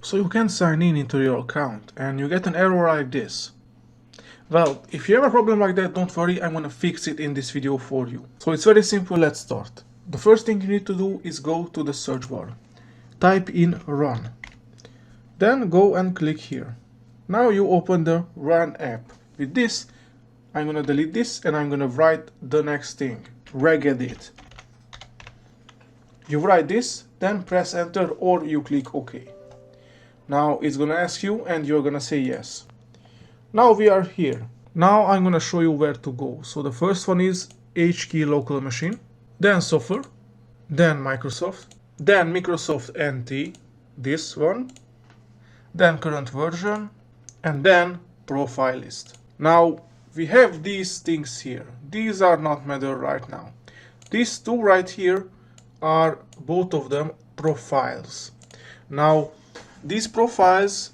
So you can sign in into your account and you get an error like this. Well, if you have a problem like that, don't worry, I'm gonna fix it in this video for you. So it's very simple, let's start. The first thing you need to do is go to the search bar. Type in run. Then go and click here. Now you open the run app. With this, I'm gonna delete this and I'm gonna write the next thing, regedit. You write this, then press enter or you click OK. Now it's gonna ask you and you're gonna say yes. Now we are here. Now I'm gonna show you where to go. So the first one is HKey local machine, then software, then Microsoft, then Microsoft NT, this one, then current version, and then profile list. Now we have these things here. These are not matter right now. These two right here are both of them profiles. Now these profiles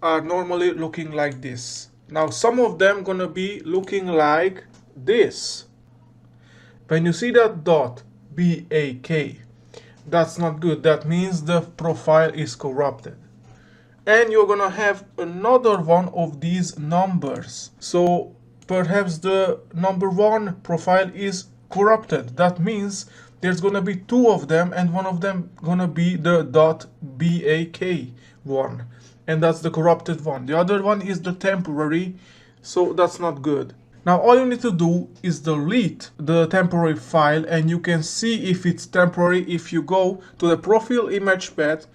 are normally looking like this. Now some of them gonna be looking like this. When you see that dot BAK, that's not good. That means the profile is corrupted. And you're gonna have another one of these numbers. So perhaps the number 1 profile is corrupted. That means there's gonna be 2 of them and one of them gonna be the .bak one, and that's the corrupted one. The other one is the temporary, so that's not good. Now all you need to do is delete the temporary file, and you can see if it's temporary if you go to the profile image path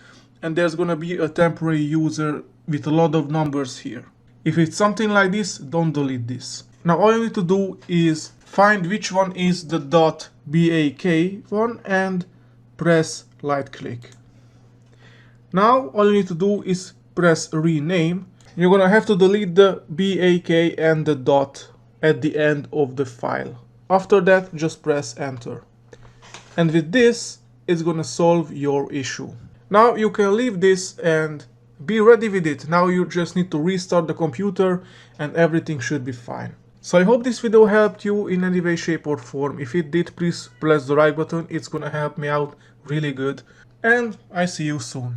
and there's gonna be a temporary user with a lot of numbers here. If it's something like this, don't delete this. Now all you need to do is find which one is the .bak one and press right click. Now all you need to do is press rename. You're gonna have to delete the BAK and the dot at the end of the file. After that, just press enter. And with this, it's gonna solve your issue. Now you can leave this and be ready with it. Now you just need to restart the computer and everything should be fine. So I hope this video helped you in any way, shape or form. If it did, please press the like button. It's gonna help me out really good. And I see you soon.